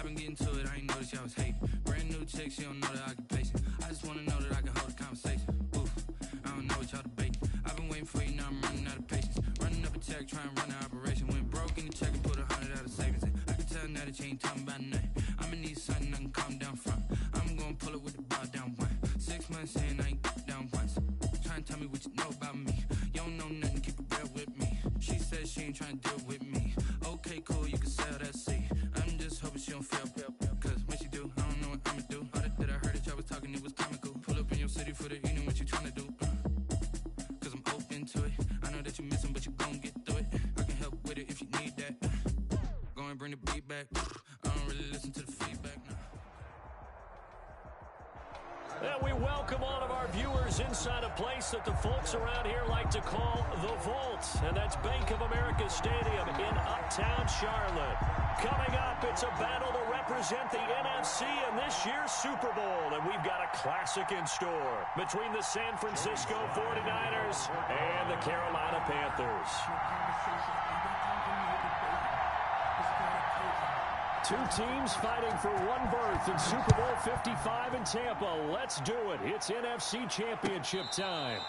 I've been getting to it, I ain't noticed y'all was hating. Brand new chick, she don't know the occupation. I just wanna know that I can hold a conversation. Oof, I don't know what y'all debating. I've been waiting for you, now I'm running out of patience. Running up a check, trying to run the operation. Went broke in the check and put 100 out of savings in. I can tell now that you ain't talking about nothing. I'ma need something I can calm down from. I'm gonna pull it with the bar down one. 6 months in, I ain't down once. Trying to tell me what you know about me. You don't know nothing, keep it real with me. She said she ain't trying to deal with me. Okay, cool, you can sell that seat. I'm just hoping she don't feel. Cause when she do, I don't know what I'ma do. All that I heard that y'all was talking, it was comical. Pull up in your city for the evening, what you trying to do? Cause I'm open to it. I know that you missing, but you gon' get through it. I can help with it if you need that. Go and bring the beat back. I don't really listen to the feedback, no. And we welcome all of our viewers inside a place that the folks around here like to call the Vault. And that's Bank of America Stadium in Uptown Charlotte. Coming up, it's a battle to represent the NFC in this year's Super Bowl. And we've got a classic in store between the San Francisco 49ers and the Carolina Panthers. Two teams fighting for one berth in Super Bowl 55 in Tampa. Let's do it. It's NFC Championship time.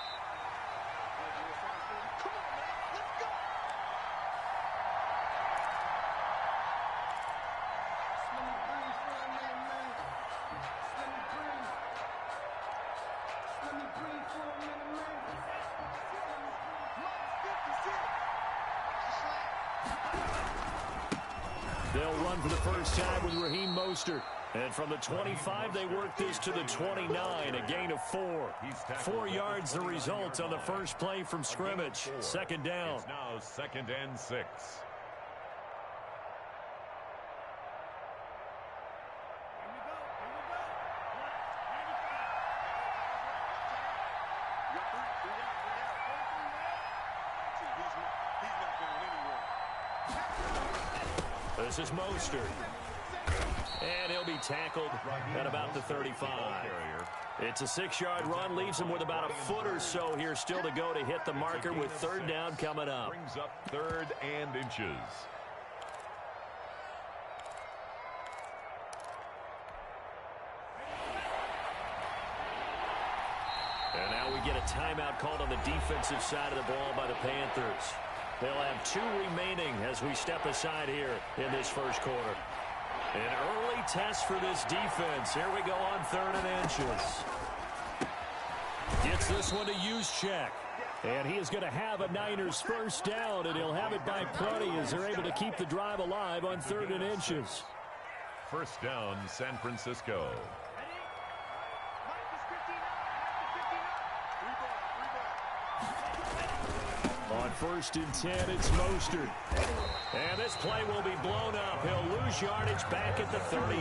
They'll run for the first time with Raheem Mostert. And from the 25, they work this to the 29, a gain of 4. 4 yards the result on the first play from scrimmage. Second down. It's now 2nd and 6. This is Mostert. And he'll be tackled at about the 35. It's a 6-yard run, leaves him with about a foot or so here still to go to hit the marker with third down coming up. Brings up 3rd and inches. And now we get a timeout called on the defensive side of the ball by the Panthers. They'll have 2 remaining as we step aside here in this first quarter. An early test for this defense. Here we go on 3rd and inches. Gets this one to Juszczyk. And he is going to have a Niners first down, and he'll have it by plenty as they're able to keep the drive alive on 3rd and inches. First down, San Francisco. On 1st and 10, it's Mostert. And this play will be blown up. He'll lose yardage back at the 38.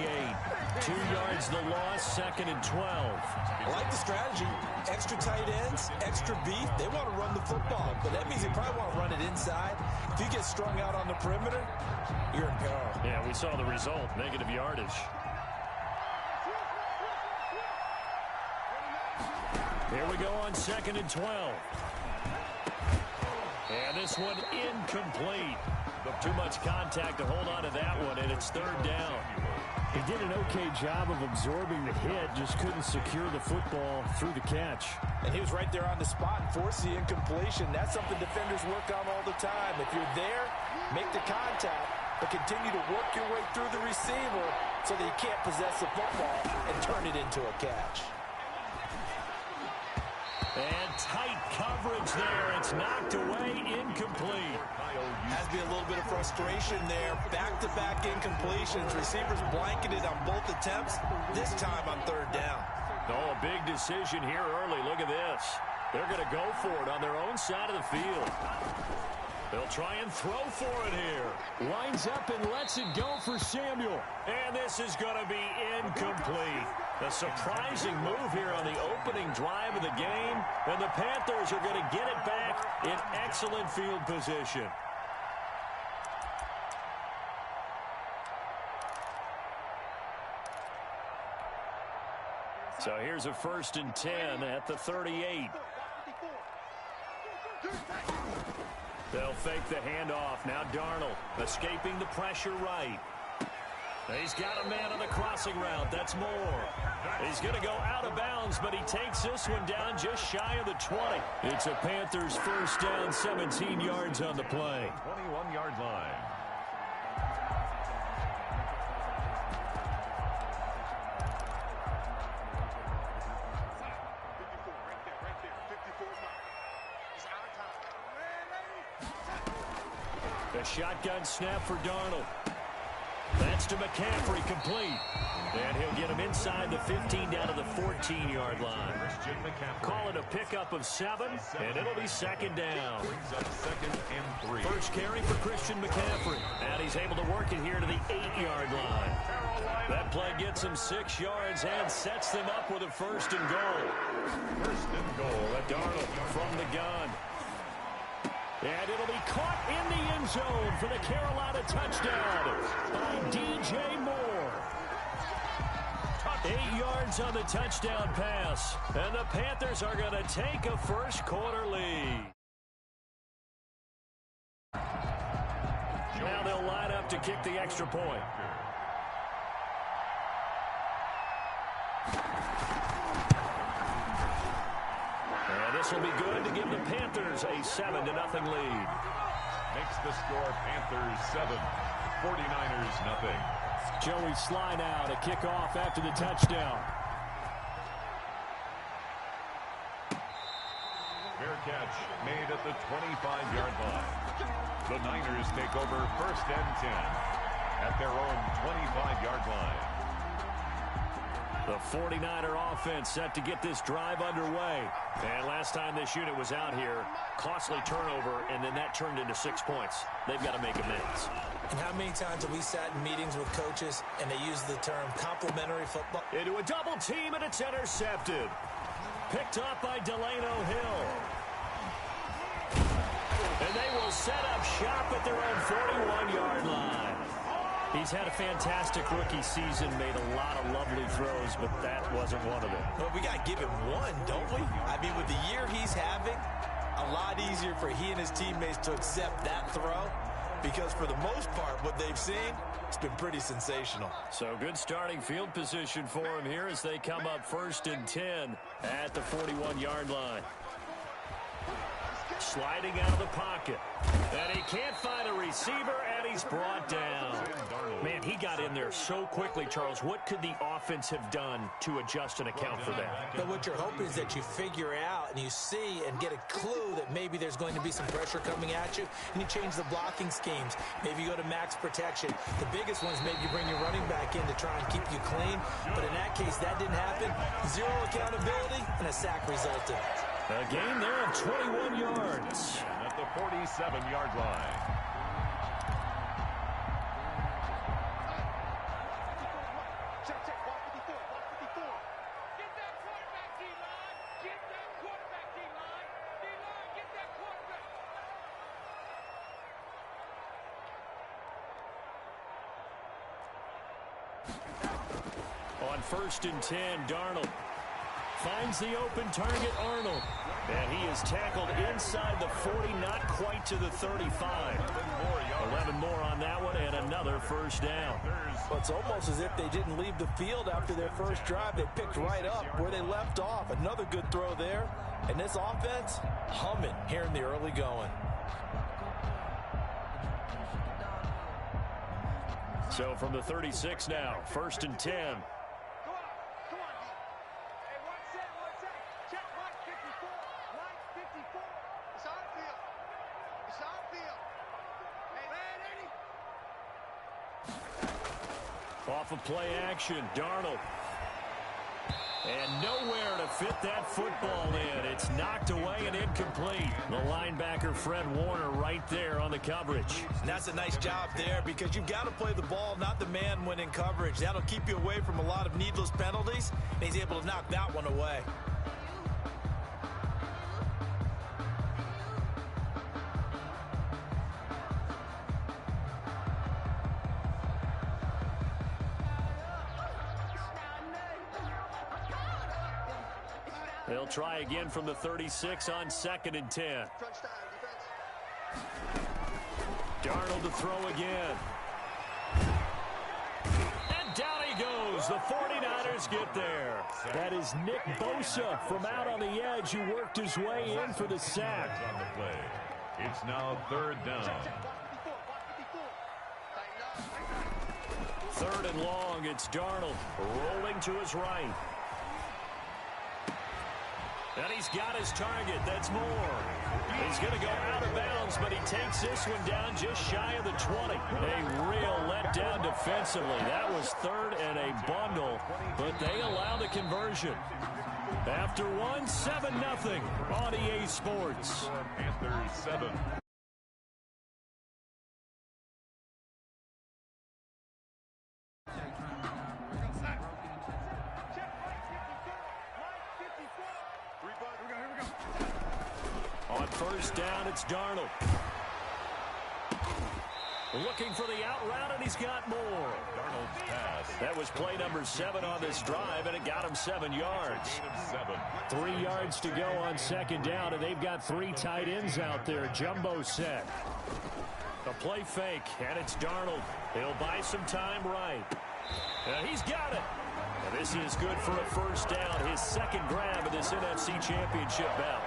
2 yards the loss, 2nd and 12. I like the strategy. Extra tight ends, extra beef. They want to run the football, but that means they probably want to run it inside. If you get strung out on the perimeter, you're in peril. Yeah, we saw the result, negative yardage. Here we go on 2nd and 12. And this one incomplete. Too much contact to hold on to that one, and it's 3rd down. He did an okay job of absorbing the hit, just couldn't secure the football through the catch. And he was right there on the spot and forced the incompletion. That's something defenders work on all the time. If you're there, make the contact, but continue to work your way through the receiver so that you can't possess the football and turn it into a catch. And tight coverage there. It's knocked away, incomplete. Has to be a little bit of frustration there. Back-to-back incompletions. Receivers blanketed on both attempts, this time on 3rd down. Oh, a big decision here early. Look at this. They're going to go for it on their own side of the field. They'll try and throw for it here. Lines up and lets it go for Samuel. And this is going to be incomplete. A surprising move here on the opening drive of the game. And the Panthers are going to get it back in excellent field position. So here's a 1st and 10 at the 38. They'll fake the handoff. Now Darnold escaping the pressure right. He's got a man on the crossing route. That's Moore. He's going to go out of bounds, but he takes this one down just shy of the 20. It's a Panthers first down, 17 yards on the play. 21-yard line. A shotgun snap for Darnold. That's to McCaffrey, complete. And he'll get him inside the 15 down to the 14-yard line. Call it a pickup of 7, and it'll be second down. Brings up 2nd and 3. First carry for Christian McCaffrey. And he's able to work it here to the 8-yard line. That play gets him 6 yards and sets them up with a first and goal. First and goal at Darnold from the gun. And it'll be caught in the end zone for the Carolina touchdown by DJ Moore. 8 yards on the touchdown pass. And the Panthers are going to take a first quarter lead. Now they'll line up to kick the extra point. And this will be good to give the Panthers a 7-0 lead. makes the score Panthers 7, 49ers nothing. Joey slide out, a kickoff after the touchdown. Fair catch made at the 25-yard line. The Niners take over first and 10 at their own 25-yard line. The 49er offense set to get this drive underway. And last time this unit was out here, costly turnover, and then that turned into 6 points. They've got to make amends. And how many times have we sat in meetings with coaches and they use the term complementary football? Into a double team, and it's intercepted. Picked up by Delano Hill. And they will set up shop at their own 41-yard line. He's had a fantastic rookie season, made a lot of lovely throws, but that wasn't one of them. Well, we got to give him one, don't we? I mean, with the year he's having, a lot easier for he and his teammates to accept that throw, because for the most part, what they've seen, it's been pretty sensational. So good starting field position for him here as they come up first and 10 at the 41-yard line. Sliding out of the pocket. And he can't find a receiver, and he's brought down. Man, he got in there so quickly, Charles. What could the offense have done to adjust and account for that? But what you're hoping is that you figure out and you see and get a clue that maybe there's going to be some pressure coming at you, and you change the blocking schemes. Maybe you go to max protection. The biggest one is maybe you bring your running back in to try and keep you clean. But in that case, that didn't happen. Zero accountability, and a sack resulted. A gain there of 21 yards. And at the 47-yard line. On first and 10, Darnold finds the open target, Arnold. And he is tackled inside the 40, not quite to the 35. 11 more on that one, and another first down. Well, it's almost as if they didn't leave the field after their first drive. They picked right up where they left off. Another good throw there. And this offense, humming here in the early going. So from the 36 now, first and 10. Off of play action, Darnold. And nowhere to fit that football in. It's knocked away and incomplete. The linebacker, Fred Warner, right there on the coverage. And that's a nice job there, because you've got to play the ball, not the man when in coverage. That'll keep you away from a lot of needless penalties. And he's able to knock that one away. They'll try again from the 36 on second and 10. Darnold to throw again. goes. The 49ers get there. That is Nick Bosa from out on the edge who worked his way in for the sack. On the play. It's now 3rd down. 3rd and long. It's Darnold rolling to his right. And he's got his target. That's Moore. He's going to go out of bounds, but he takes this one down just shy of the 20. A real letdown defensively. That was 3rd and a bundle, but they allow the conversion. After 7-0 on EA Sports. Panthers 7. On 1st down, it's Darnold. Looking for the out route, and he's got more. Darnold's pass. That was play number 7 on this drive, and it got him 7 yards. 7. 3 yards to go on 2nd down, and they've got 3 tight ends out there. Jumbo set. A play fake, and it's Darnold. He'll buy some time right. And he's got it. And this is good for a 1st down, his 2nd grab of this NFC Championship bout.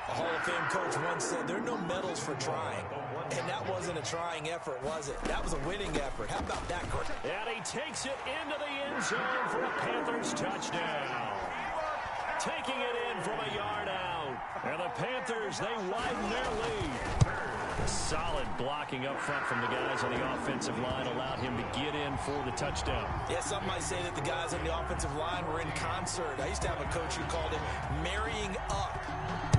A Hall of Fame coach once said there are no medals for trying. And that wasn't a trying effort, was it? That was a winning effort. How about that? And he takes it into the end zone for a Panthers touchdown. Taking it in from a yard out. And the Panthers, they widen their lead. Solid blocking up front from the guys on the offensive line allowed him to get in for the touchdown. Yeah, some might say that the guys on the offensive line were in concert. I used to have a coach who called it marrying up,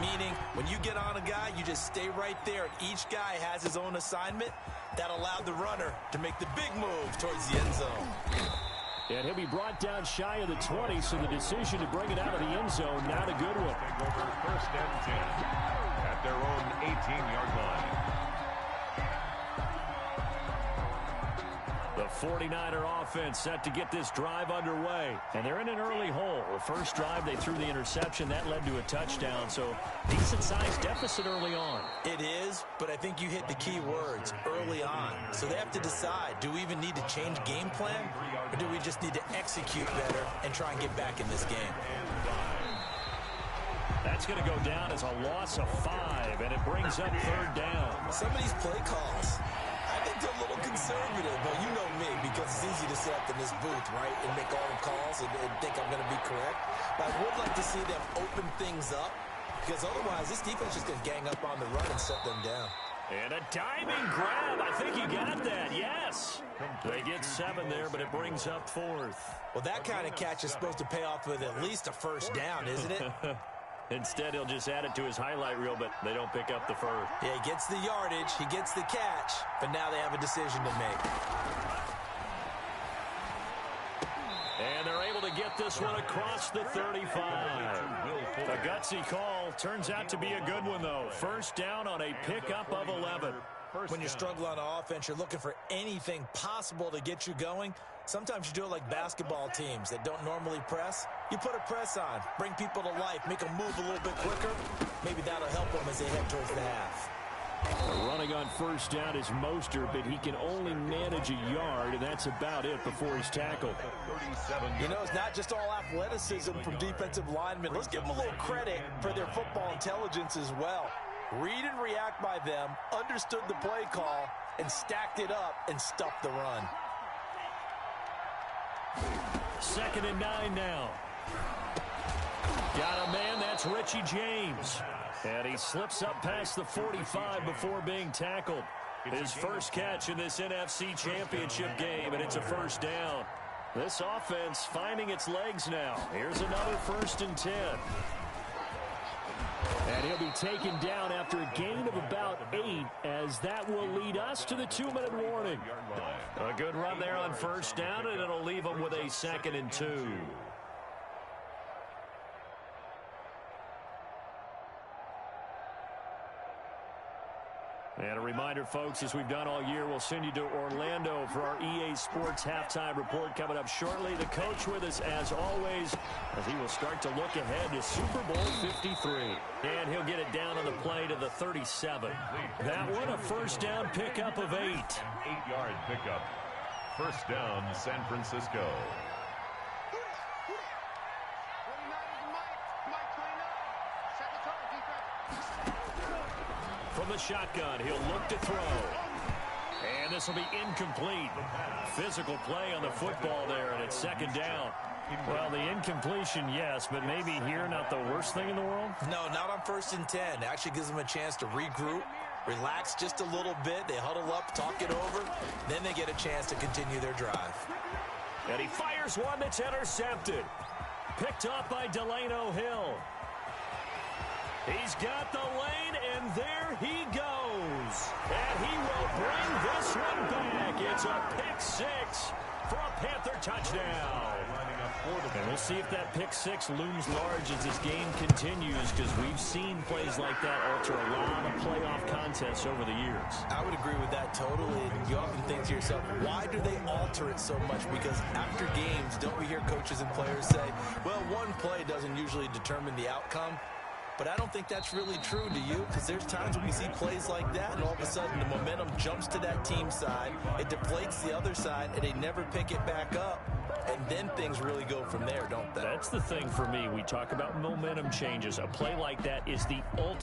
meaning when you get on a guy, you just stay right there, and each guy has his own assignment. That allowed the runner to make the big move towards the end zone. And he'll be brought down shy of the 20, so the decision to bring it out of the end zone, not a good one. Take over 1st and 10 at their own 18-yard line. The 49er offense set to get this drive underway. And they're in an early hole. The first drive, they threw the interception. That led to a touchdown, so decent-sized deficit early on. It is, but I think you hit the key words, early on. So they have to decide, do we even need to change game plan, or do we just need to execute better and try and get back in this game? That's going to go down as a loss of 5, and it brings up 3rd down. Some of these play calls, I think they're a little conservative, but you know me, because it's easy to sit up in this booth, right, and make all the calls and think I'm going to be correct. But I would like to see them open things up, because otherwise this defense is going to gang up on the run and set them down. And a diving grab. I think he got that. Yes. They get 7 there, but it brings up 4th. Well, that kind of catch is supposed to pay off with at least a 1st down, isn't it? Instead, he'll just add it to his highlight reel, but they don't pick up the 1st. Yeah, he gets the yardage, he gets the catch, but now they have a decision to make. And they're able to get this one across the 35. A gutsy call. Turns out to be a good one, though. 1st down on a pickup of 11. When you struggle on offense, you're looking for anything possible to get you going. Sometimes you do it like basketball teams that don't normally press. You put a press on, bring people to life, make them move a little bit quicker. Maybe that'll help them as they head towards the half. Running on 1st down is Mostert, but he can only manage a yard, and that's about it before he's tackled. You know, it's not just all athleticism from defensive linemen. Let's give them a little credit for their football intelligence as well. Read and react by them, understood the play call, and stacked it up and stuffed the run. 2nd and 9 now. Got a man, that's Richie James. And he slips up past the 45 before being tackled. His first catch in this NFC Championship game, and it's a 1st down. This offense finding its legs now. Here's another 1st and 10. And he'll be taken down after a gain of about 8, as that will lead us to the 2-minute warning. A good run there on 1st down, and it'll leave them with a 2nd and 2. And a reminder, folks, as we've done all year, we'll send you to Orlando for our EA Sports Halftime Report coming up shortly. The coach with us, as always, as he will start to look ahead to Super Bowl 53. And he'll get it down on the play to the 37. That one, a 1st down pickup of 8. 8-yard pickup. First down, San Francisco. From the shotgun, he'll look to throw. And this will be incomplete. Physical play on the football there, and it's second down. Well, the incompletion, yes, but maybe here not the worst thing in the world? No, not on 1st and 10. It actually gives them a chance to regroup, relax just a little bit. They huddle up, talk it over. Then they get a chance to continue their drive. And he fires one that's intercepted. Picked up by Delano Hill. He's got the lane, and there he goes. And he will bring this one back. It's a pick six for a Panther touchdown. And we'll see if that pick six looms large as this game continues, because we've seen plays like that alter a lot of playoff contests over the years. I would agree with that totally. And you often think to yourself, why do they alter it so much? Because after games, don't we hear coaches and players say, well, one play doesn't usually determine the outcome? But I don't think that's really true, do you? Because there's times when we see plays like that, and all of a sudden the momentum jumps to that team side, it deflates the other side, and they never pick it back up. And then things really go from there, don't they? That's the thing for me. We talk about momentum changes. A play like that is the ultimate.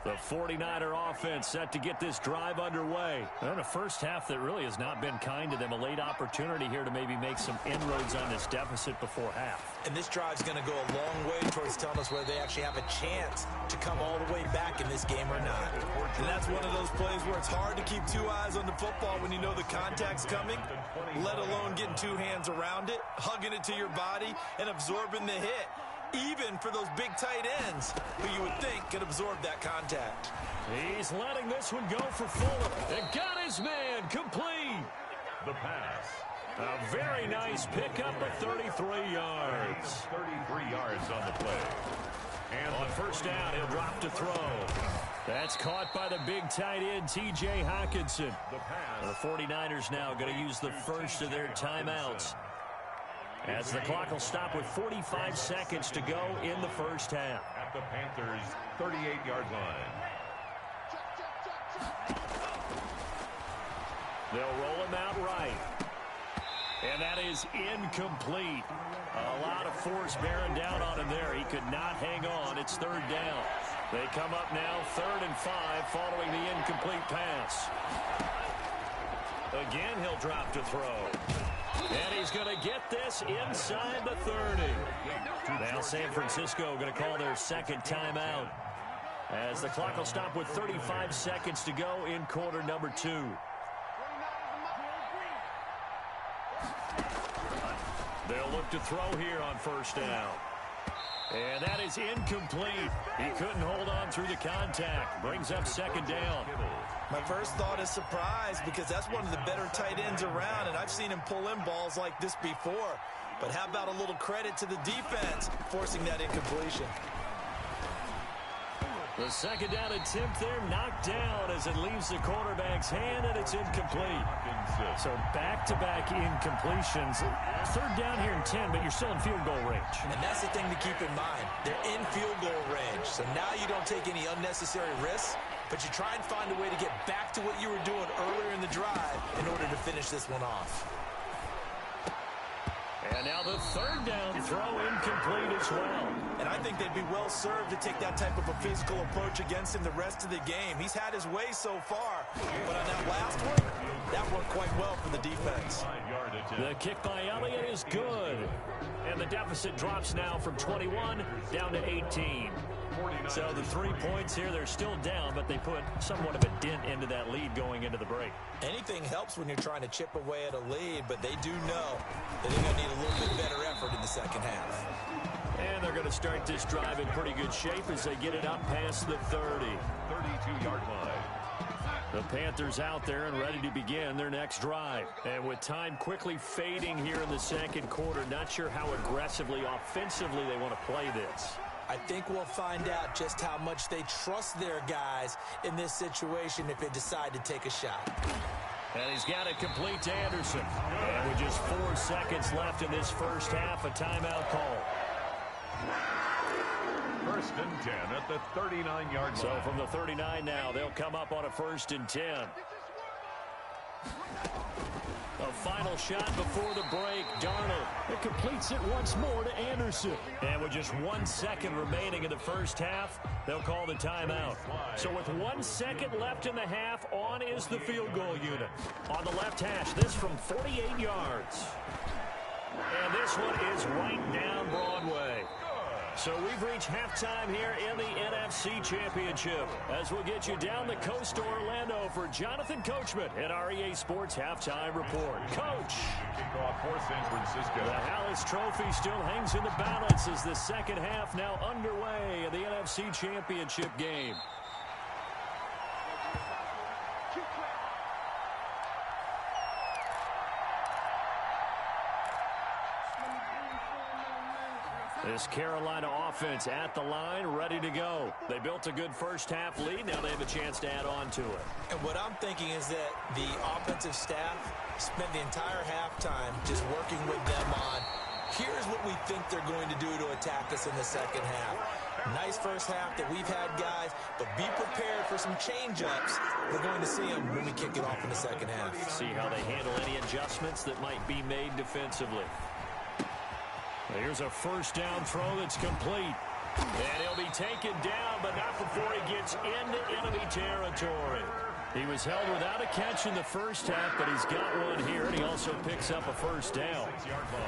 The 49er offense set to get this drive underway. And a first half that really has not been kind to them. A late opportunity here to maybe make some inroads on this deficit before half. And this drive's going to go a long way towards telling us whether they actually have a chance to come all the way back in this game or not. And that's one of those plays where it's hard to keep two eyes on the football when you know the contact's coming, let alone getting two hands around it, hugging it to your body, and absorbing the hit. Even for those big tight ends who you would think could absorb that contact. He's letting this one go for Fuller. And got his man complete. The pass. A very nice pickup of 33 yards. 33 yards on the play. And on first down, he'll drop to throw. That's caught by the big tight end, T.J. Hockenson. The 49ers now going to use the first of their timeouts, as the clock will stop with 45 seconds to go in the first half. At the Panthers' 38-yard line. They'll roll him out right. And that is incomplete. A lot of force bearing down on him there. He could not hang on. It's third down. They come up now 3rd and 5 following the incomplete pass. Again, he'll drop to throw. And he's going to get this inside the 30. Now San Francisco going to call their second timeout, as the clock will stop with 35 seconds to go in quarter number 2. They'll look to throw here on first down. And that is incomplete. He couldn't hold on through the contact. Brings up second down. My first thought is surprise, because that's one of the better tight ends around, and I've seen him pull in balls like this before. But how about a little credit to the defense forcing that incompletion? The second down attempt there knocked down as it leaves the quarterback's hand, and it's incomplete. So back-to-back incompletions. Third down here in 10, but you're still in field goal range. And that's the thing to keep in mind. They're in field goal range, so now you don't take any unnecessary risks, but you try and find a way to get back to what you were doing earlier in the drive in order to finish this one off. And now the third down throw incomplete as well. And I think they'd be well served to take that type of a physical approach against him the rest of the game. He's had his way so far, but on that last one, that worked quite well for the defense. The kick by Elliott is good. And the deficit drops now from 21 down to 18. So the 3 points here, they're still down, but they put somewhat of a dent into that lead going into the break. Anything helps when you're trying to chip away at a lead, but they do know that they're going to need a little bit better effort in the second half. And they're going to start this drive in pretty good shape as they get it up past the 30. 32-yard line. The Panthers out there and ready to begin their next drive. And with time quickly fading here in the second quarter, not sure how aggressively, offensively they want to play this. I think we'll find out just how much they trust their guys in this situation if they decide to take a shot. And he's got it complete to Anderson. And with just 4 seconds left in this first half, a timeout call. first and 10 at the 39-yard line. So from the 39 now, they'll come up on a first and 10. A final shot before the break. Darnold. It completes it once more to Anderson. And with just 1 second remaining in the first half, they'll call the timeout. So with 1 second left in the half, on is the field goal unit. On the left hash, this from 48 yards. And this one is right down Broadway. So we've reached halftime here in the NFC Championship as we'll get you down the coast to Orlando for Jonathan Coachman at our EA Sports Halftime Report. Coach! Kickoff for San Francisco. The Hallis Trophy still hangs in the balance as the second half now underway in the NFC Championship game. This Carolina offense at the line, ready to go. They built a good first half lead. Now they have a chance to add on to it. And what I'm thinking is that the offensive staff spent the entire halftime just working with them on, here's what we think they're going to do to attack us in the second half. Nice first half that we've had, guys, but be prepared for some change-ups. We're going to see them when we kick it off in the second half. See how they handle any adjustments that might be made defensively. Here's a first down throw that's complete. And he'll be taken down, but not before he gets into enemy territory. He was held without a catch in the first half, but he's got one here, and he also picks up a first down.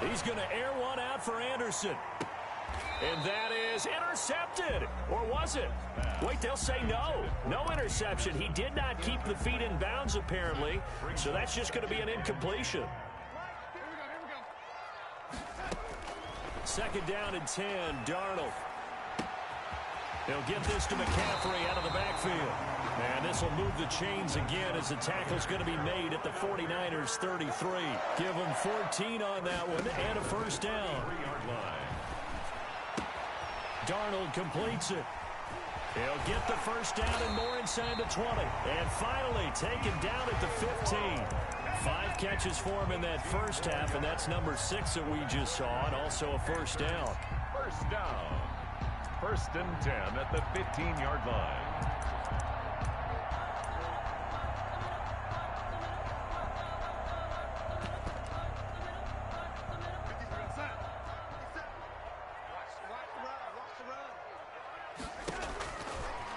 He's going to air one out for Anderson. And that is intercepted. Or was it? Wait, they'll say no. No interception. He did not keep the feet in bounds, apparently. So that's just going to be an incompletion. Second down and 10, Darnold. They'll get this to McCaffrey out of the backfield. And this will move the chains again as the tackle's going to be made at the 49ers 33. Give them 14 on that one and a first down. Darnold completes it. He'll get the first down and more inside the 20. And finally taken down at the 15. 5 catches for him in that first half, and that's number 6 that we just saw, and also a first down. First down. First and 10 at the 15-yard line.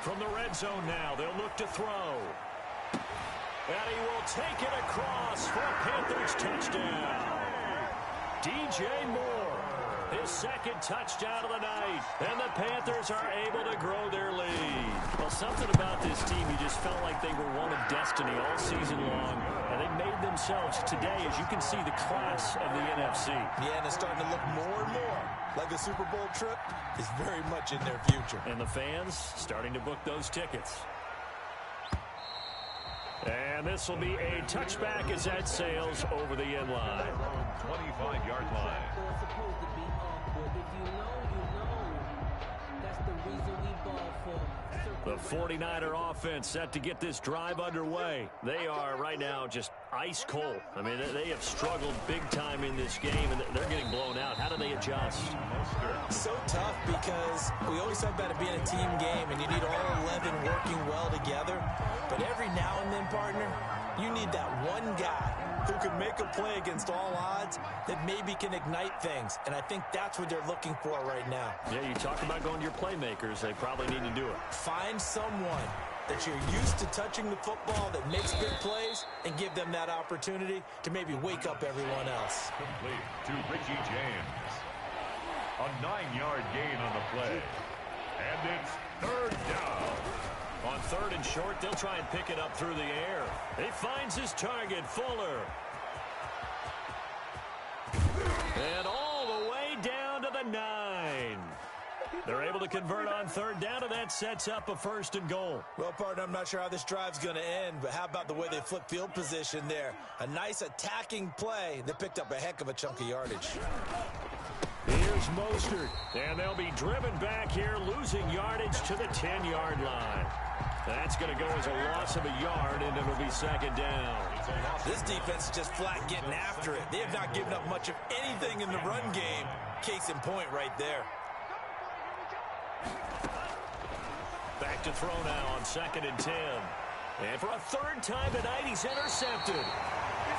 From the red zone now, they'll look to throw. And he will take it across for a Panthers touchdown. DJ Moore, his second touchdown of the night. And the Panthers are able to grow their lead. Well, something about this team, you just felt like they were one of destiny all season long. And they made themselves today, as you can see, the class of the NFC. Yeah, and it's starting to look more and more like the Super Bowl trip is very much in their future. And the fans starting to book those tickets. And this will be a touchback as that sails over the end line. 25-yard line. The 49er offense set to get this drive underway. They are right now just ice cold. I mean, they have struggled big time in this game, and they're getting blown out. How do they adjust? So tough because we always talk about it being a team game, and you need all 11 working well together. But every now and then, partner, you need that one guy who can make a play against all odds that maybe can ignite things. And I think that's what they're looking for right now. Yeah, you talk about going to your playmakers. They probably need to do it. Find someone that you're used to touching the football that makes big plays and give them that opportunity to maybe wake up everyone else. Complete to Richie James. A 9-yard gain on the play. And it's third down. On third and short, they'll try and pick it up through the air. He finds his target, Fuller. And all the way down to the 9. They're able to convert on third down, and that sets up a first and goal. Well, partner, I'm not sure how this drive's going to end, but how about the way they flip field position there? A nice attacking play that picked up a heck of a chunk of yardage. Here's Mostert, and they'll be driven back here, losing yardage to the 10-yard line. That's going to go as a loss of a yard, and it'll be second down. This defense is just flat getting after it. They have not given up much of anything in the run game. Case in point right there. Back to throw now on 2nd and 10. And for a third time tonight, he's intercepted.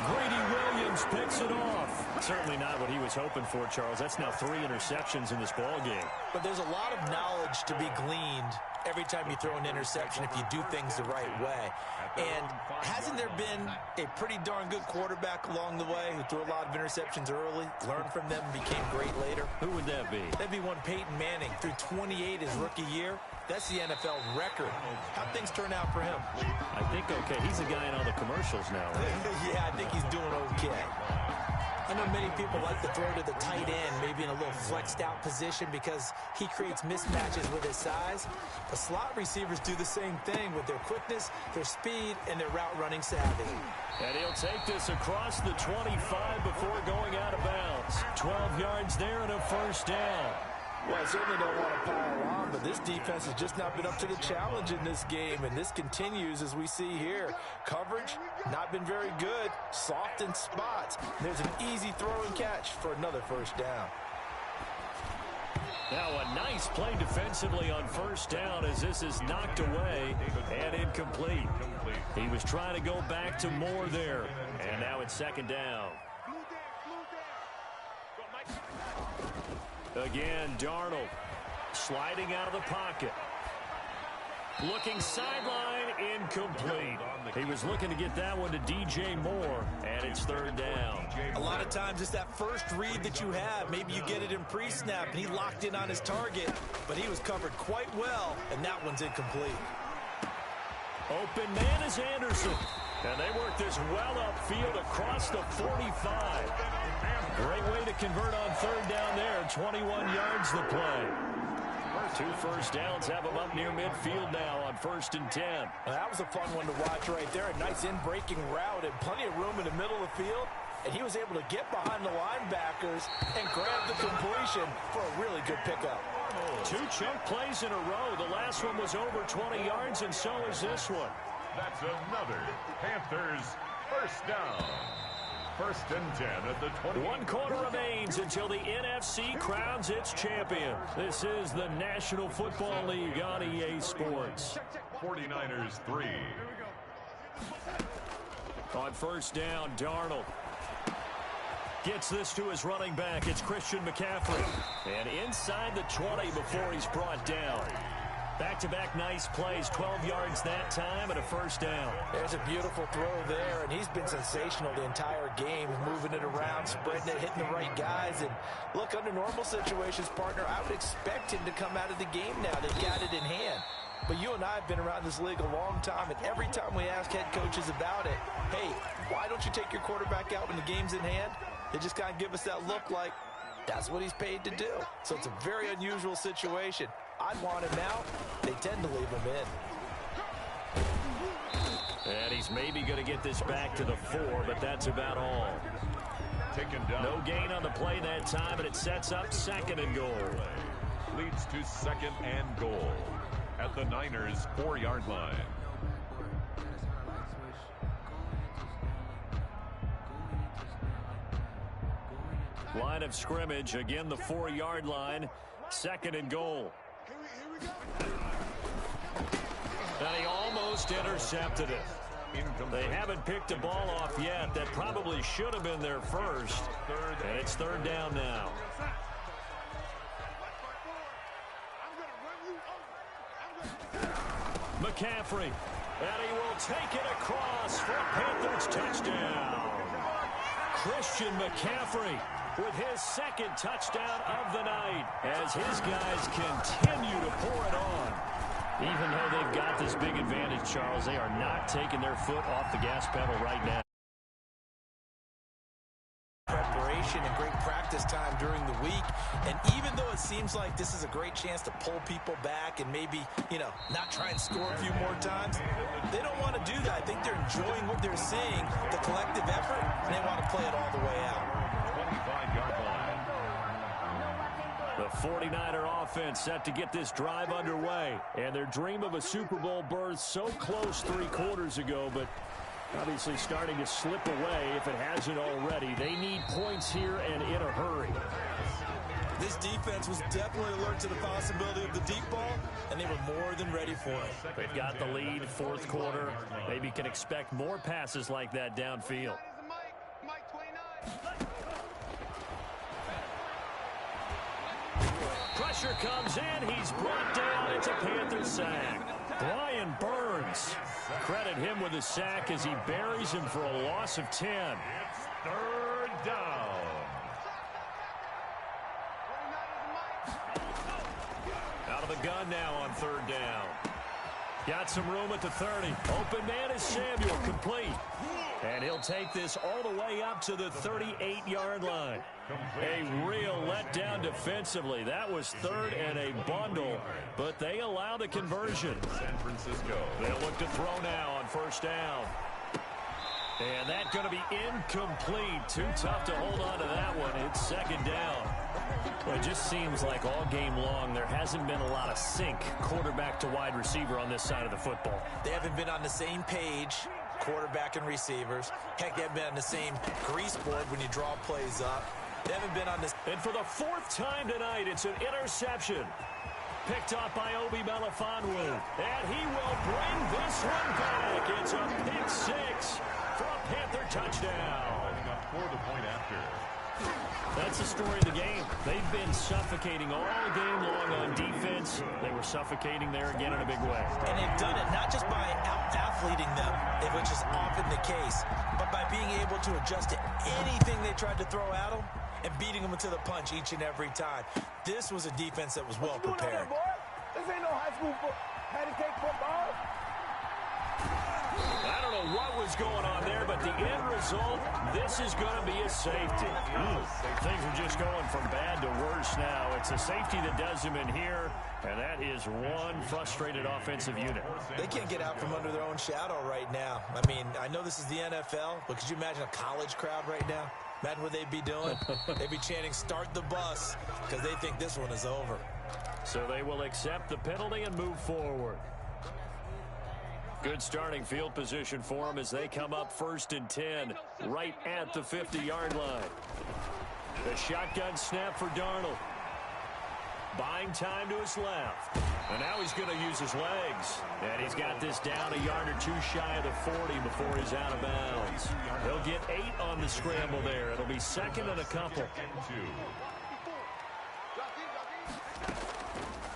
Grady Williams picks it off. Certainly not what he was hoping for, Charles. That's now 3 interceptions in this ball game. But there's a lot of knowledge to be gleaned every time you throw an interception if you do things the right way. And hasn't there been a pretty darn good quarterback along the way who threw a lot of interceptions early, learned from them, and became great later? Who would that be? That'd be one Peyton Manning. Threw 28 his rookie year. That's the NFL record. How'd things turn out for him? I think okay. He's a guy in all the commercials now, right? Yeah, I think he's doing okay. I know many people like to throw to the tight end, maybe in a little flexed out position because he creates mismatches with his size. But slot receivers do the same thing with their quickness, their speed, and their route running savvy. And he'll take this across the 25 before going out of bounds. 12 yards there and a first down. Well, I certainly don't want to pile on, but this defense has just not been up to the challenge in this game, and this continues as we see here. Coverage, not been very good, soft in spots. There's an easy throw and catch for another first down. Now a nice play defensively on first down as this is knocked away and incomplete. He was trying to go back to Moore there, and now it's 2nd down. Again, Darnold sliding out of the pocket. Looking sideline, incomplete. He was looking to get that one to DJ Moore, and it's 3rd down. A lot of times it's that first read that you have. Maybe you get it in pre-snap, and he locked in on his target, but he was covered quite well, and that one's incomplete. Open man is Anderson. And they work this well upfield across the 45. Great way to convert on 3rd down there. 21 yards the play. 2 first downs have them up near midfield now on 1st and 10. Well, that was a fun one to watch right there. A nice in-breaking route and plenty of room in the middle of the field. And he was able to get behind the linebackers and grab the completion for a really good pickup. 2 chunk plays in a row. The last one was over 20 yards, and so is this one. That's another Panthers first down. 1st and 10 at the 20. 1 quarter remains until the NFC crowns its champion. This is the National Football League on EA Sports. 49ers 3. On 1st down, Darnold gets this to his running back. It's Christian McCaffrey. And inside the 20 before he's brought down. Back-to-back nice plays, 12 yards that time and a first down. There's a beautiful throw there, and he's been sensational the entire game, moving it around, spreading it, hitting the right guys. And look, under normal situations, partner, I would expect him to come out of the game now. They've got it in hand. But you and I have been around this league a long time, and every time we ask head coaches about it, hey, why don't you take your quarterback out when the game's in hand? They just kind of give us that look like that's what he's paid to do. So it's a very unusual situation. I'd want him out. They tend to leave him in. And he's maybe going to get this back to the 4, but that's about all. Taken down. No gain on the play that time, and it sets up 2nd and goal. Leads to 2nd and goal at the Niners' 4-yard line. Line of scrimmage, again the 4-yard line, 2nd and goal. And he almost intercepted it. They haven't picked a ball off yet. That probably should have been their first. And it's 3rd down now. McCaffrey. And he will take it across for a Panthers touchdown. Christian McCaffrey with his 2nd touchdown of the night as his guys continue to pour it on. Even though they've got this big advantage, Charles, they are not taking their foot off the gas pedal right now. Preparation and great practice time during the week. And even though it seems like this is a great chance to pull people back and maybe, not try and score a few more times, they don't want to do that. I think they're enjoying what they're seeing, the collective effort, and they want to play it all the way out. 25-yard line. The 49er offense set to get this drive underway. And their dream of a Super Bowl berth so close 3 quarters ago, but obviously starting to slip away if it hasn't already. They need points here and in a hurry. This defense was definitely alert to the possibility of the deep ball, and they were more than ready for it. They've got the lead, fourth quarter. Maybe can expect more passes like that downfield. Pressure comes in. He's brought down. It's a Panther sack. Brian Burns. Credit him with a sack as he buries him for a loss of 10. It's third down. Out of the gun now on third down. Got some room at the 30. Open man is Samuel, complete. And he'll take this all the way up to the 38-yard line. A real letdown defensively. That was third and a bundle, but they allow the conversion. San Francisco. They'll look to throw now on first down. And that's going to be incomplete. Too tough to hold on to that one. It's second down. Well, it just seems like all game long there hasn't been a lot of sync quarterback to wide receiver on this side of the football. They haven't been on the same page, quarterback and receivers. Heck, they haven't been on the same grease board when you draw plays up. They haven't been on this. And for the fourth time tonight, it's an interception. Picked up by Obi Melifonwu. And he will bring this one back. It's a pick six for a Panther touchdown. Lining up for the point after. That's the story of the game. They've been suffocating all game long on defense. They were suffocating there again in a big way. And they've done it not just by out-athleting them, which is often the case, but by being able to adjust to anything they tried to throw at them and beating them to the punch each and every time. This was a defense that was well prepared. This ain't no high school pancake football. I don't know what was going on there, but the end result, this is going to be a safety. Things are just going from bad to worse now. It's a safety that does him in here, and that is one frustrated offensive unit. They can't get out from under their own shadow right now. I mean, I know this is the NFL, but could you imagine a college crowd right now? Imagine what they'd be doing. They'd be chanting, "Start the bus," because they think this one is over. So they will accept the penalty and move forward. Good starting field position for them as they come up first and 10, right at the 50-yard line. The shotgun snap for Darnold. Buying time to his left. And now he's going to use his legs. And he's got this down a yard or two shy of the 40 before he's out of bounds. He'll get 8 on the scramble there. It'll be second and a couple.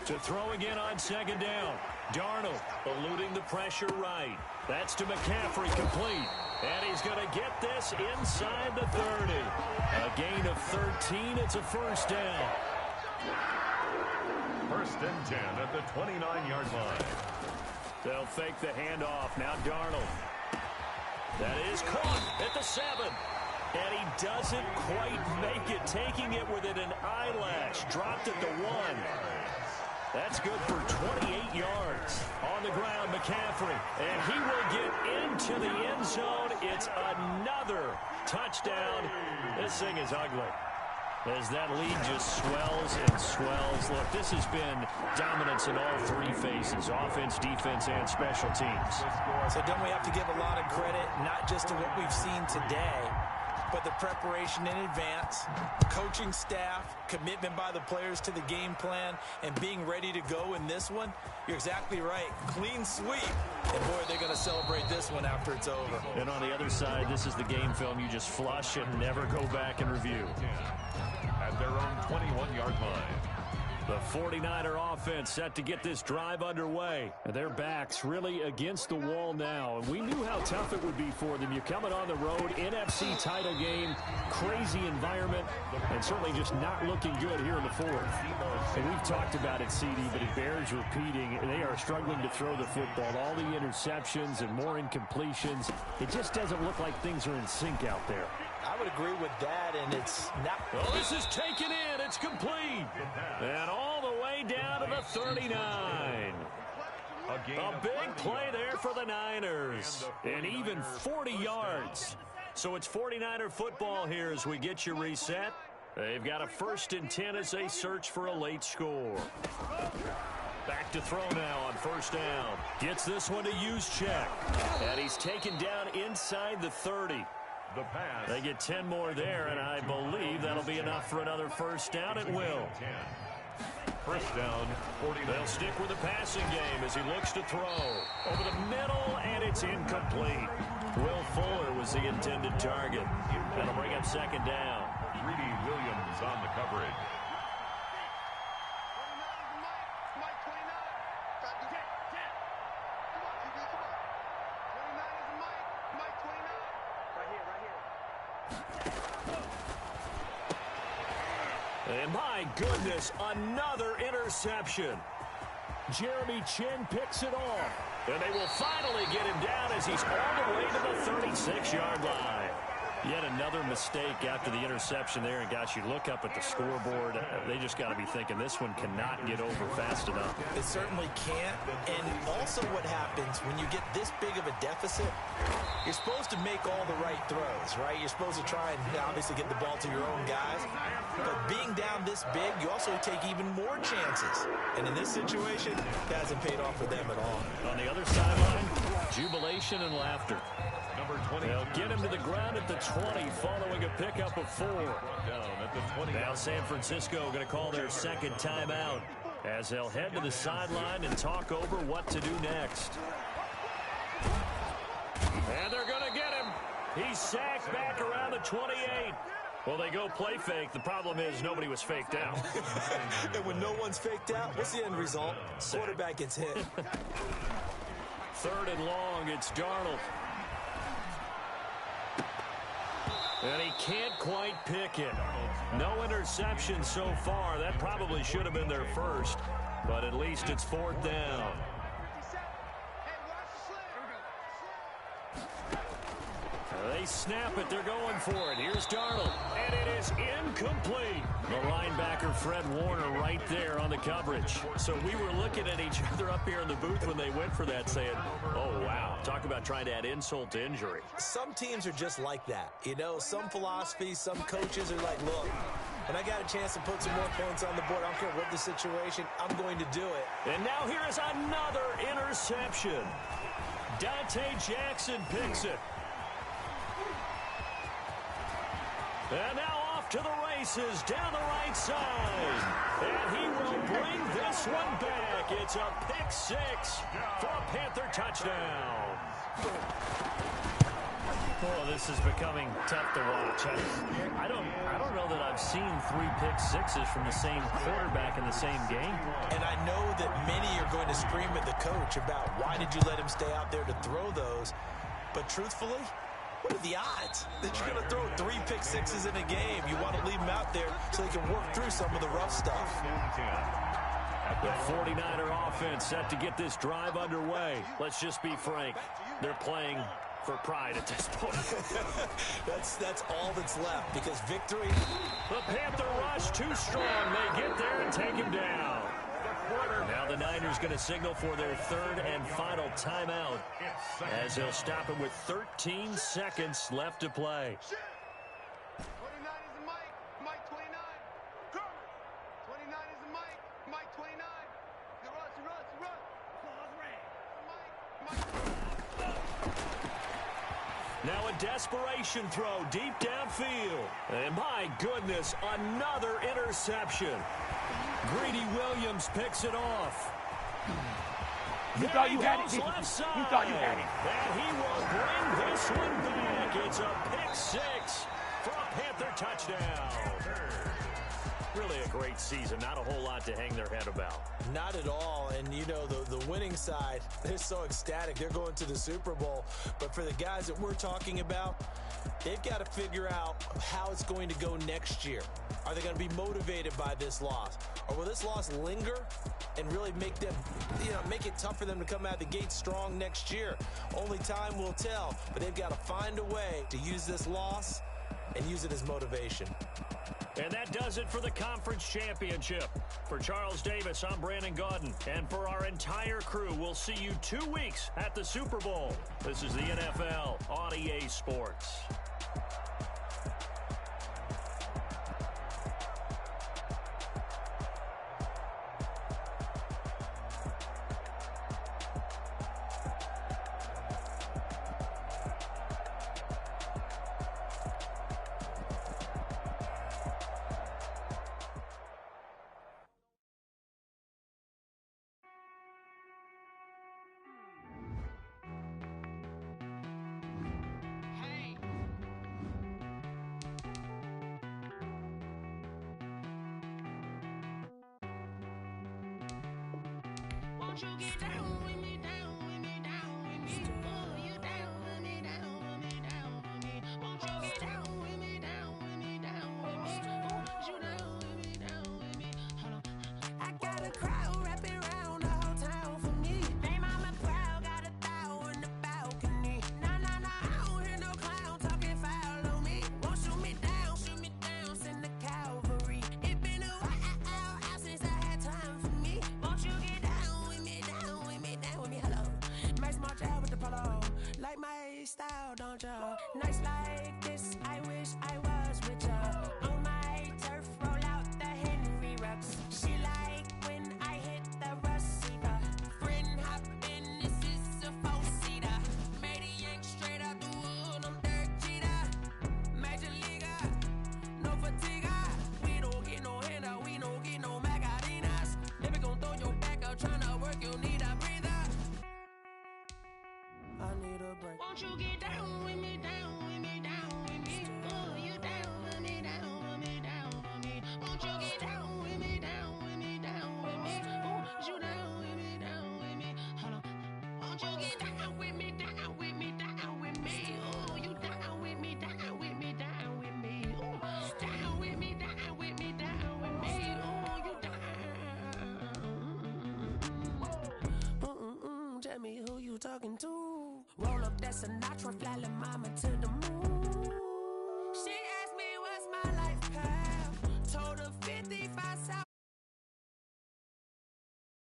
To throw again on second down. Darnold eluding the pressure right. That's to McCaffrey, complete. And he's going to get this inside the 30. A gain of 13. It's a first down. First and 10 at the 29-yard line. They'll fake the handoff. Now Darnold. That is caught at the 7. And he doesn't quite make it, taking it within an eyelash. Dropped at the 1. That's good for 28 yards. On the ground, McCaffrey. And he will get into the end zone. It's another touchdown. This thing is ugly. As that lead just swells and swells. Look, this has been dominance in all three phases, offense, defense, and special teams. So don't we have to give a lot of credit, not just to what we've seen today, but the preparation in advance, coaching staff, commitment by the players to the game plan, and being ready to go in this one? You're exactly right. Clean sweep. And boy, they're going to celebrate this one after it's over. And on the other side, this is the game film you just flush and never go back and review. At their own 21-yard line. The 49er offense set to get this drive underway. Their backs really against the wall now. And we knew how tough it would be for them. You're coming on the road, NFC title game, crazy environment, and certainly just not looking good here in the fourth. And we've talked about it, CD, but it bears repeating. They are struggling to throw the football. All the interceptions and more incompletions. It just doesn't look like things are in sync out there. I would agree with that, and it's not... Oh, this is taken in. It's complete. And all the way down to the 39. A big play there for the Niners. And even 40 yards. So it's 49er football here as we get you reset. They've got a first and 10 as they search for a late score. Back to throw now on first down. Gets this one to Juszczyk. And he's taken down inside the 30. The pass. They get 10 more there, and I believe that'll be enough for another first down. It will. First down, 40. They'll stick with the passing game as he looks to throw. Over the middle, and it's incomplete. Will Fuller was the intended target. That'll bring up second down. Greedy Williams on the coverage. And my goodness, another interception. Jeremy Chin picks it off. And they will finally get him down as he's all the way to the 36-yard line. Yet another mistake after the interception there. And, gosh, you look up at the scoreboard. They just got to be thinking this one cannot get over fast enough. It certainly can't. And also what happens when you get this big of a deficit, you're supposed to make all the right throws, right? You're supposed to try and obviously get the ball to your own guys. But being down this big, you also take even more chances. And in this situation, that hasn't paid off for them at all. On the other sideline, jubilation and laughter. Number 20. They'll get him to the ground at the 20 following a pickup of 4. Down at the 20. Now San Francisco going to call their second timeout as they'll head to the sideline and talk over what to do next. And they're going to get him. He's sacked back around the 28. Well, they go play fake. The problem is nobody was faked out. And when no one's faked out, what's the end result? Quarterback gets hit. Third and long, it's Darnold. And he can't quite pick it. No interception so far. That probably should have been their first. But at least it's fourth down. They snap it. They're going for it. Here's Darnold. And it is incomplete. The linebacker, Fred Warner, right there on the coverage. So we were looking at each other up here in the booth when they went for that, saying, oh, wow. Talk about trying to add insult to injury. Some teams are just like that. You know, some philosophies, some coaches are like, look, when I got a chance to put some more points on the board, I don't care what the situation, I'm going to do it. And now here is another interception. Dante Jackson picks it. And now off to the races down the right side. And he will bring this one back. It's a pick 6 for a Panther touchdown. Oh, this is becoming tough to watch. I don't know that I've seen 3 pick 6s from the same quarterback in the same game. And I know that many are going to scream at the coach about why did you let him stay out there to throw those. But truthfully, what are the odds that you're going to throw 3 pick 6s in a game? You want to leave him out there so he can work through some of the rough stuff. The 49er offense set to get this drive underway. Let's just be frank. They're playing for pride at this point. That's all that's left because victory. The Panther rush too strong. They get there and take him down. Now the Niners going to signal for their third and final timeout as they'll stop it with 13 seconds left to play. 29 is the Mike 29. 29 is the Mike 29. The rush. Now a desperation throw deep downfield. And my goodness, another interception. Greedy Williams picks it off. You thought you had it, didn't you? Left side. You thought you had it. And he will bring this one back. It's a pick 6 for a Panther touchdown. Really a great season. Not a whole lot to hang their head about. Not at all. And, you know, the winning side, they're so ecstatic. They're going to the Super Bowl. But for the guys that we're talking about, they've got to figure out how it's going to go next year. Are they going to be motivated by this loss? Or will this loss linger and really make them, make it tough for them to come out of the gate strong next year? Only time will tell. But they've got to find a way to use this loss and use it as motivation. And that does it for the conference championship. For Charles Davis, I'm Brandon Gaudin. And for our entire crew, we'll see you 2 weeks at the Super Bowl. This is the NFL on EA Sports. Won't you get down with me, down with me, down with me? Oh, you down with me, down with me, down with me. Won't you get down with me, down with me, down with me? Oh, you down with me, down with me. Hold on. I got a crowd wrapping around the whole town for me. They mama proud, got a thou in the balcony. Nah, nah, nah, I don't hear no clown talking foul on me. Won't shoot me down, send the cavalry. It been a while since I had time for me. Won't you get down with me, down with me, down with me? Hello. Max March out with the polo. Like my style, don't ya? Nights like this, I wish I was with ya. On my turf, roll out the Henry Rux. She like when I hit the receiver. Friend hop in, this is a four-seater. Made a yank straight out the wood, I'm Derek Jeter. Major leaguer, no fatigue. We don't get no handout, we don't get no Magarinas. Never gon' throw your back out, tryna work, you need a breather. I need a break. Won't you get down with me, down with me, down with me? Oh, you down with me, down with me, down with me. Won't you get down with me, down with me, down with me? Oh, you down with me, down with me. Hold on. Won't you get down with me, down with me, down with me? Oh, you down with me, down with me, down with me. Oh, down with me, down with me, down with me. Oh, you down. Tell me who you talking to. Roll up that Sinatra, fly la mama to the moon. She asked me what's my life path. Told her 55 South.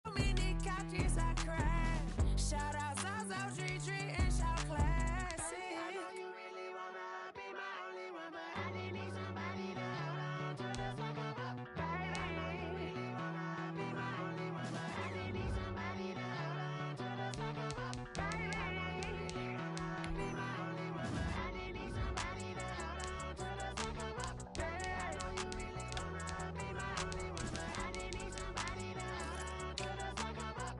So many couches I cried. Shout out South Street and shout classic. I know you really wanna be my only one, but I didn't need somebody to hold on to the fuck up, baby. I know you really wanna be my only one, but I didn't need somebody to hold on to the fuck up, baby. I know you really wanna be my only one, but I didn't need somebody to hold on to the fuck up, baby. I know you really wanna be my only one, but I didn't need somebody to hold on to the fuck up.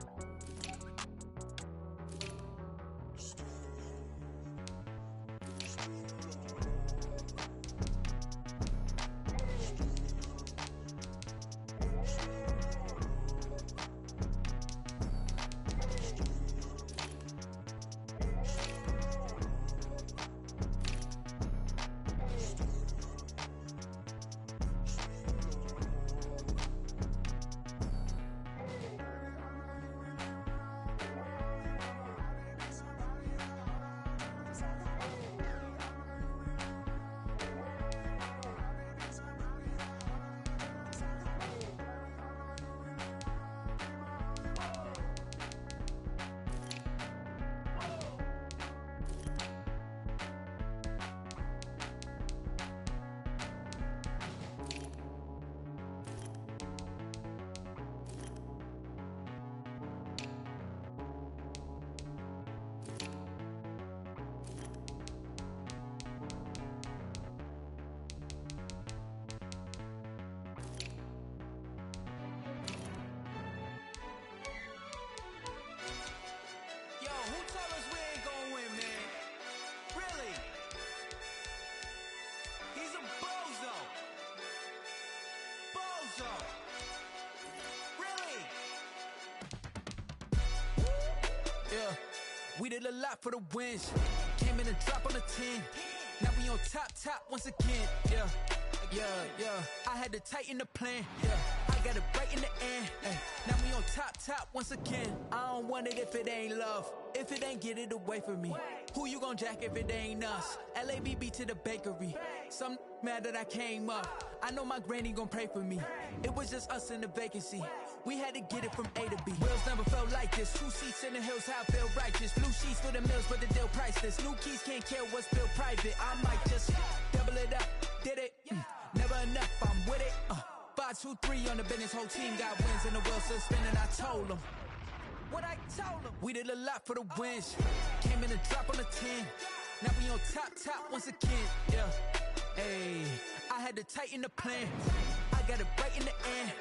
Yo, who told us we ain't gonna win, man? Really? He's a bozo. Bozo. Really? Yeah, we did a lot for the wins. Came in and drop on the 10. Now we on top once again. Yeah. I had to tighten the plan. Yeah, I got it right in the end. Ay. Now we on top once again. I don't want it if it ain't love. If it ain't, get it away from me. Who you gon' jack if it ain't us? LABB to the bakery. Some mad that I came up. I know my granny gon' pray for me. It was just us in the vacancy. We had to get it from A to B. Wheels never felt like this. 2 seats in the hills, how I feel righteous. Blue sheets for the mills, but the deal priceless. New keys can't care what's built private. I might just double it up. Did it? Never enough, I'm with it. 5, 2, 3 on the business. Whole team got wins and the wheels still spinning. I told them what I told them. We did a lot for the wins. Came in and drop on the 10. Now we on top once again. Yeah. Hey, I had to tighten the plan. I got it right in the end.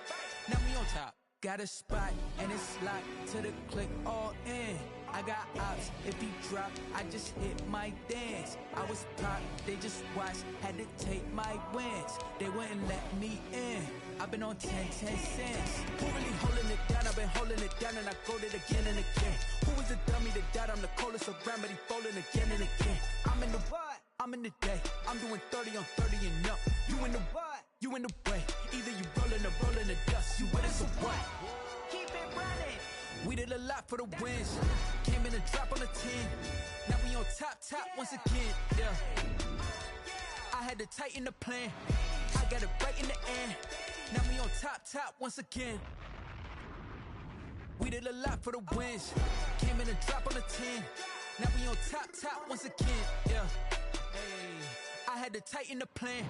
Now we on top. Got a spot and it's locked to the click all in. I got ops, if he drop, I just hit my dance. I I was pop, they just watched, had to take my wins. They wouldn't let me in. I've been on 10 cents. Who really holding it down? I've been holding it down and I go it again and again. Who was the dummy that died? I'm the coldest around, but he falling again and again. I'm in the what? I'm in the day. I'm doing 30 on 30 and up. You in the what? You in the way. Either you rolling or rolling the dust. You with us or what? Keep it running. We did a lot for the wins. Came in a drop on the 10. Now we on top once again. Yeah. I had to tighten the plan. I got it right in the end. Now we on top once again. We did a lot for the wins. Came in a drop on the 10. Now we on top once again. Yeah. Hey. I had to tighten the plan.